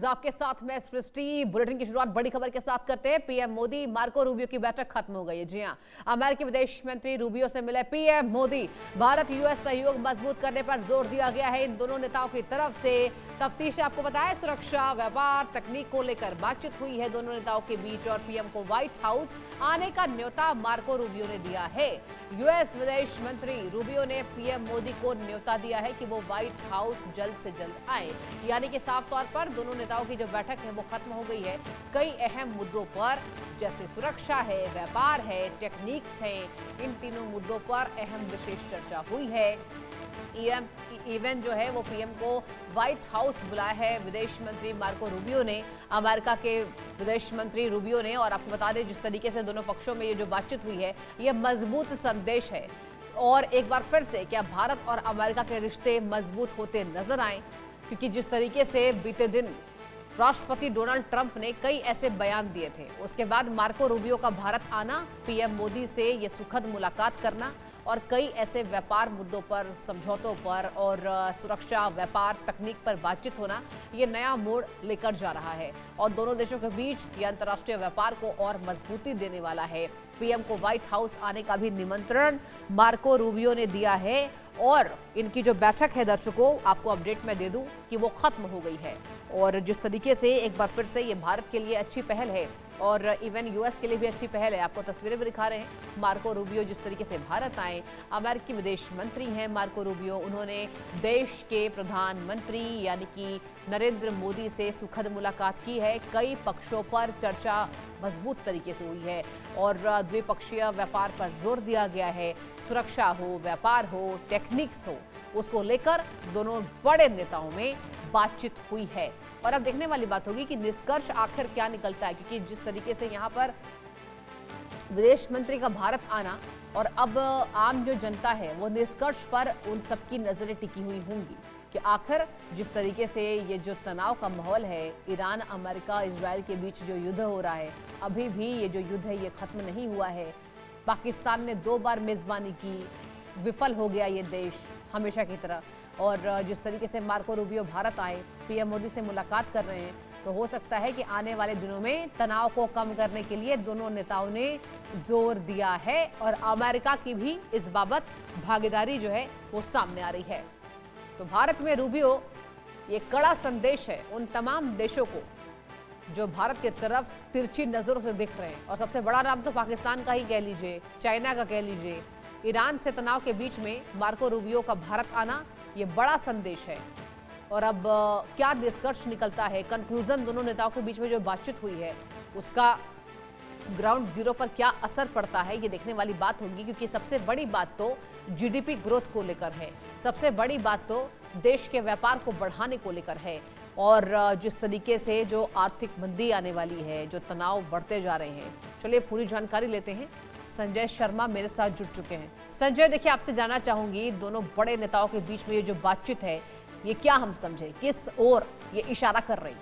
आपके साथ मैं सृष्टि। बुलेटिन की शुरुआत बड़ी खबर के साथ करते हैं। पीएम मोदी मार्को रूबियो की बैठक खत्म हो गई है। जी हां, अमेरिकी विदेश मंत्री रूबियो से मिले पीएम मोदी। भारत यूएस सहयोग मजबूत करने पर जोर दिया गया है इन दोनों नेताओं की तरफ से। तफ्तीश आपको बताया, सुरक्षा, व्यापार, तकनीक को लेकर बातचीत हुई है दोनों नेताओं के बीच और पीएम को व्हाइट हाउस आने का न्योता मार्को रूबियो ने दिया है। यूएस विदेश मंत्री रूबियो ने पीएम मोदी को न्योता दिया है कि वो व्हाइट हाउस जल्द से जल्द आए। यानी कि साफ तौर पर दोनों नेताओं की जो बैठक है वो खत्म हो गई है। कई अहम मुद्दों पर जैसे सुरक्षा है, व्यापार है, टेक्निक्स है, इन तीनों मुद्दों पर अहम विशेष चर्चा हुई है। इवन जो है वो पीएम को व्हाइट हाउस बुलाया है विदेश मंत्री मार्को रूबियो ने, अमेरिका के विदेश मंत्री रूबियो ने। और आपको बता दें, जिस तरीके से दोनों पक्षों में ये जो बातचीत हुई है ये मजबूत संदेश है। और एक बार फिर से क्या भारत और अमेरिका के रिश्ते मजबूत होते नजर आए, क्योंकि जिस तरीके से बीते दिन राष्ट्रपति डोनाल्ड ट्रंप ने कई ऐसे बयान दिए थे, उसके बाद मार्को रूबियो का भारत आना, पीएम मोदी से ये सुखद मुलाकात करना और कई ऐसे व्यापार मुद्दों पर, समझौतों पर और सुरक्षा, व्यापार, तकनीक पर बातचीत होना, ये नया मोड़ लेकर जा रहा है और दोनों देशों के बीच ये अंतर्राष्ट्रीय व्यापार को और मजबूती देने वाला है। पीएम को व्हाइट हाउस आने का भी निमंत्रण मार्को रूबियो ने दिया है और इनकी जो बैठक है, दर्शकों आपको अपडेट मैं दे दूं कि वो खत्म हो गई है। और जिस तरीके से एक बार फिर से ये भारत के लिए अच्छी पहल है और इवन यूएस के लिए भी अच्छी पहल है। आपको तस्वीरें भी दिखा रहे हैं। मार्को रूबियो जिस तरीके से भारत आए, अमेरिकी विदेश मंत्री हैं मार्को रूबियो, उन्होंने देश के प्रधानमंत्री यानी कि नरेंद्र मोदी से सुखद मुलाकात की है। कई पक्षों पर चर्चा मजबूत तरीके से हुई है और द्विपक्षीय व्यापार पर जोर दिया गया है। सुरक्षा हो, व्यापार हो, टेक्निक्स हो, उसको लेकर दोनों बड़े नेताओं में बातचीत हुई है। और अब देखने वाली बात होगी कि निष्कर्ष आखिर क्या निकलता है, क्योंकि जिस तरीके से यहाँ पर विदेश मंत्री का भारत आना और अब आम जो जनता है वो निष्कर्ष पर उन सबकी नजरें टिकी हुई होंगी कि आखिर जिस तरीके से ये जो तनाव का माहौल है, ईरान, अमेरिका, इजराइल के बीच जो युद्ध हो रहा है, अभी भी ये जो युद्ध है ये खत्म नहीं हुआ है। पाकिस्तान ने 2 बार मेजबानी की, विफल हो गया ये देश हमेशा की तरह। और जिस तरीके से मार्को रूबियो भारत आए, पीएम मोदी से मुलाकात कर रहे हैं, तो हो सकता है कि आने वाले दिनों में तनाव को कम करने के लिए दोनों नेताओं ने जोर दिया है और अमेरिका की भी इस बाबत भागीदारी जो है वो सामने आ रही है। तो भारत में रूबियो ये कड़ा संदेश है उन तमाम देशों को जो भारत की तरफ तिरछी नजरों से दिख रहे हैं। और सबसे बड़ा नाम तो पाकिस्तान का ही कह लीजिए, चाइना का कह लीजिए। ईरान से तनाव के बीच में मार्को रूबियो का भारत आना ये बड़ा संदेश है। और अब क्या निष्कर्ष निकलता है, कंक्लूजन दोनों नेताओं के बीच में जो बातचीत हुई है उसका ग्राउंड जीरो पर क्या असर पड़ता है, ये देखने वाली बात होगी। क्योंकि सबसे बड़ी बात तो जीडीपी ग्रोथ को लेकर है, सबसे बड़ी बात तो देश के व्यापार को बढ़ाने को लेकर है। और जिस तरीके से जो आर्थिक मंदी आने वाली है, जो तनाव बढ़ते जा रहे हैं, चलिए पूरी जानकारी लेते हैं। संजय शर्मा मेरे साथ जुड़ चुके हैं। संजय, देखिए आपसे जानना चाहूंगी, दोनों बड़े नेताओं के बीच में ये जो बातचीत है ये क्या हम समझे, किस ओर ये इशारा कर रही?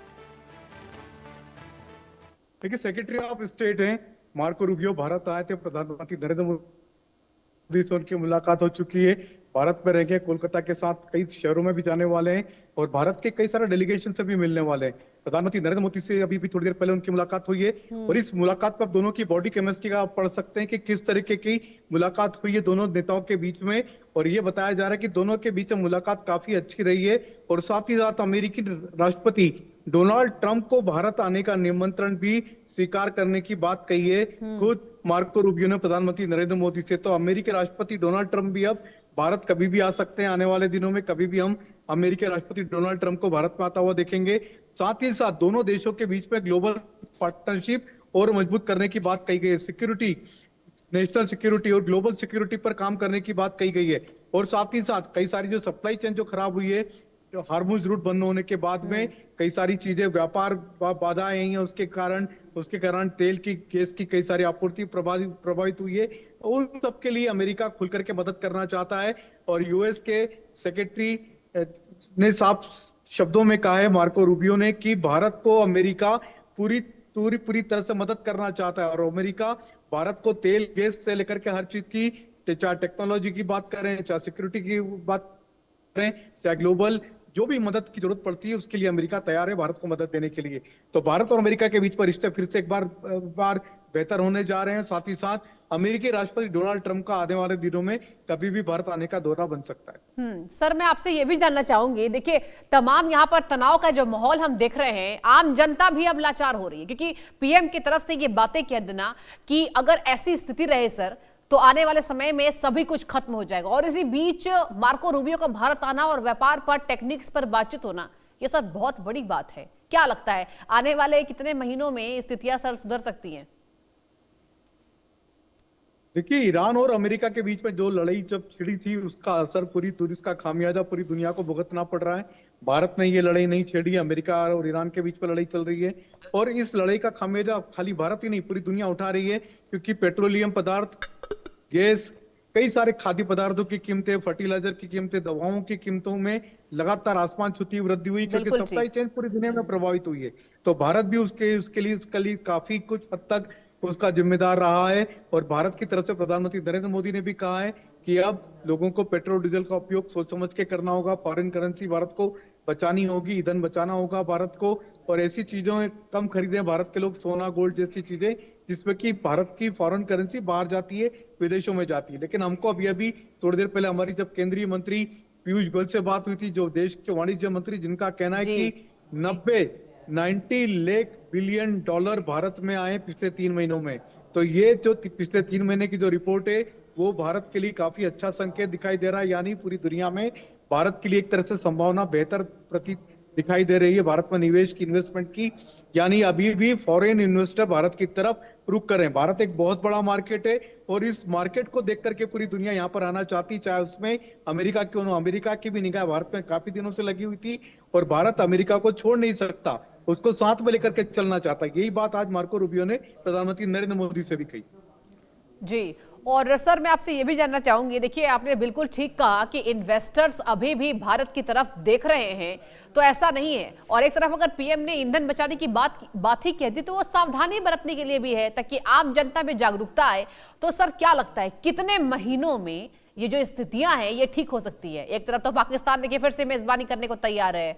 देखिए, सेक्रेटरी ऑफ स्टेट हैं मार्को रूबियो भारत आए थे, प्रधानमंत्री नरेंद्र मोदी से उनकी मुलाकात हो चुकी है। भारत में रहेंगे, कोलकाता के साथ कई शहरों में भी जाने वाले हैं और भारत के कई सारे डेलीगेशन से भी मिलने वाले हैं। प्रधानमंत्री नरेंद्र मोदी से अभी भी थोड़ी देर पहले उनकी मुलाकात हुई है और इस मुलाकात पर दोनों की बॉडी केमिस्ट्री का आप पढ़ सकते हैं कि किस तरीके की मुलाकात हुई है दोनों नेताओं के बीच में। और ये बताया जा रहा है कि दोनों के बीच में मुलाकात काफी अच्छी रही है और साथ ही साथ अमेरिकी राष्ट्रपति डोनाल्ड ट्रंप को भारत आने का निमंत्रण भी स्वीकार करने की बात कही है खुद मार्को रूबियो ने प्रधानमंत्री नरेंद्र मोदी से। तो अमेरिकी राष्ट्रपति डोनाल्ड ट्रंप भी अब भारत कभी भी आ सकते हैं आने वाले दिनों में, कभी भी हम अमेरिकी राष्ट्रपति डोनाल्ड ट्रंप को भारत में आता हुआ देखेंगे। साथ ही साथ दोनों देशों के बीच में ग्लोबल पार्टनरशिप और मजबूत करने की बात कही गई है। सिक्योरिटी, नेशनल सिक्योरिटी और ग्लोबल सिक्योरिटी पर काम करने की बात कही गई है। और साथ ही साथ कई सारी जो सप्लाई चेन जो खराब हुई है, जो हार्मुज रूट बंद होने के बाद में कई सारी चीजें, व्यापार बाधाएं आई हैं, उसके कारण तेल की, गैस की कई सारी आपूर्ति प्रभावित हुई है। उन सब के लिए अमेरिका खुल करके मदद करना चाहता है। और यूएस के सेक्रेटरी ने साफ शब्दों में कहा है मार्को रूबियो ने कि भारत को अमेरिका पूरी तरह से मदद करना चाहता है। और अमेरिका भारत को तेल, गैस से लेकर के हर चीज की, चाहे टेक्नोलॉजी की बात करें, चाहे सिक्योरिटी की बात करें, चाहे ग्लोबल जो भी मदद की जरूरत पड़ती है उसके लिए अमेरिका तैयार है भारत को मदद देने के लिए। तो भारत और अमेरिका के बीच पर रिश्ते फिर से एक बार बेहतर होने जा रहे हैं। साथ ही साथ अमेरिकी राष्ट्रपति डोनाल्ड ट्रंप का आने वाले दिनों में कभी भी भारत आने का दौरा बन सकता है। सर मैं आपसे ये भी जानना चाहूंगी, देखिए तमाम यहाँ पर तनाव का जो माहौल हम देख रहे हैं, आम जनता भी अब लाचार हो रही है क्योंकि पीएम की तरफ से ये बातें कह देना कि अगर ऐसी स्थिति रहे सर तो आने वाले समय में सभी कुछ खत्म हो जाएगा, और इसी बीच मार्को रूबियो का भारत आना और व्यापार पर टेक्निक्स पर बातचीत होना, ये सर बहुत बड़ी बात है। क्या लगता है आने वाले कितने महीनों में स्थितियां सर सुधर सकती हैं? देखिए, ईरान और अमेरिका के बीच में जो लड़ाई जब छिड़ी थी उसका असर उसका खामियाजा पूरी दुनिया को भुगतना पड़ रहा है। भारत ने ये लड़ाई नहीं छेड़ी, अमेरिका और ईरान के बीच में लड़ाई चल रही है और इस लड़ाई का खामियाजा खाली भारत ही नहीं पूरी दुनिया उठा रही है, क्योंकि पेट्रोलियम पदार्थ, गैस, कई सारे खाद्य पदार्थों की कीमतें, फर्टिलाइजर की कीमतें, दवाओं की कीमतों में लगातार आसमान छूती वृद्धि हुई, क्योंकि सप्लाई चेन पूरी दुनिया में प्रभावित हुई है। तो भारत भी उसके लिए काफी कुछ हद तक उसका जिम्मेदार रहा है। और भारत की तरफ से प्रधानमंत्री नरेंद्र मोदी ने भी कहा है कि अब लोगों को पेट्रोल डीजल का उपयोग सोच समझ के करना होगा, फॉरेन करेंसी भारत को बचानी होगी, ईंधन बचाना होगा भारत को, और ऐसी चीजों में कम खरीदें भारत के लोग, सोना गोल्ड जैसी चीजें जिसमें कि भारत की फॉरेन करेंसी बाहर जाती है, विदेशों में जाती है। लेकिन हमको अभी थोड़ी देर पहले हमारी जब केंद्रीय मंत्री पीयूष गोयल से बात हुई थी, जो देश के वाणिज्य मंत्री, जिनका कहना है कि 90 लाख बिलियन डॉलर भारत में आए पिछले 3 महीनों में। तो ये जो पिछले 3 महीने की जो रिपोर्ट है वो भारत के लिए काफी अच्छा संकेत दिखाई दे रहा है, यानी पूरी दुनिया में भारत के लिए एक तरह से संभावना बेहतर प्रतीत दिखाई दे रही है भारत में निवेश की, इन्वेस्टमेंट की। यानी अभी भी फॉरेन इन्वेस्टर भारत की तरफ रुख कर रहे हैं। भारत एक बहुत बड़ा मार्केट है और इस मार्केट को देख करके पूरी दुनिया यहाँ पर आना चाहती, चाहे उसमें अमेरिका क्यों ना। अमेरिका की भी निगाह भारत में काफी दिनों से लगी हुई थी और भारत अमेरिका को छोड़ नहीं सकता, उसको साथ में लेकर के चलना चाहता है। यही बात आज मार्को रूबियो ने प्रधानमंत्री नरेंद्र मोदी से भी कही। जी, और सर मैं आपसे ये भी जानना चाहूंगी, देखिए आपने बिल्कुल ठीक कहा कि इन्वेस्टर्स अभी भी भारत की तरफ देख रहे हैं, तो ऐसा नहीं है। और एक तरफ अगर पीएम ने ईंधन बचाने की बात ही कह दी तो वो सावधानी बरतने के लिए भी है ताकि आम जनता में जागरूकता आए। तो सर क्या लगता है कितने महीनों में ये जो स्थितियां हैं ये ठीक हो सकती है? एक तरफ तो पाकिस्तान देखिए फिर से मेजबानी करने को तैयार है।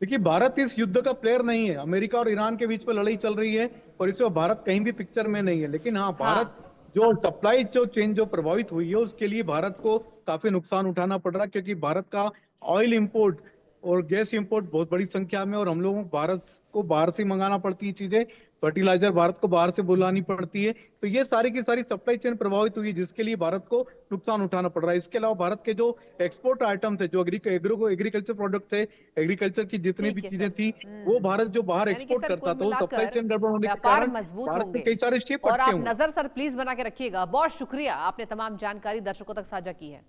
देखिए, भारत इस युद्ध का प्लेयर नहीं है। अमेरिका और ईरान के बीच में लड़ाई चल रही है और इसमें भारत कहीं भी पिक्चर में नहीं है। लेकिन हाँ, भारत जो सप्लाई चेन जो प्रभावित हुई है उसके लिए भारत को काफी नुकसान उठाना पड़ रहा है, क्योंकि भारत का ऑयल इंपोर्ट और गैस इंपोर्ट बहुत बड़ी संख्या में, और हम लोगों को भारत को बाहर से मंगाना पड़ती है चीजें, फर्टिलाइजर भारत को बाहर से बुलानी पड़ती है। तो ये सारी की सारी सप्लाई चेन प्रभावित हुई है, जिसके लिए भारत को नुकसान उठाना पड़ रहा है। इसके अलावा भारत के जो एक्सपोर्ट आइटम थे, जो एग्रीकल्चर प्रोडक्ट थे, एग्रीकल्चर की जितनी भी चीजें थी, वो भारत जो बाहर एक्सपोर्ट करता था, वो सप्लाई चेन गड़बड़ होने के कारण भारत के कई सारे शिप और अटके आप हुए। नजर सर प्लीज बना के रखिएगा। बहुत शुक्रिया, आपने तमाम जानकारी दर्शकों तक साझा की है।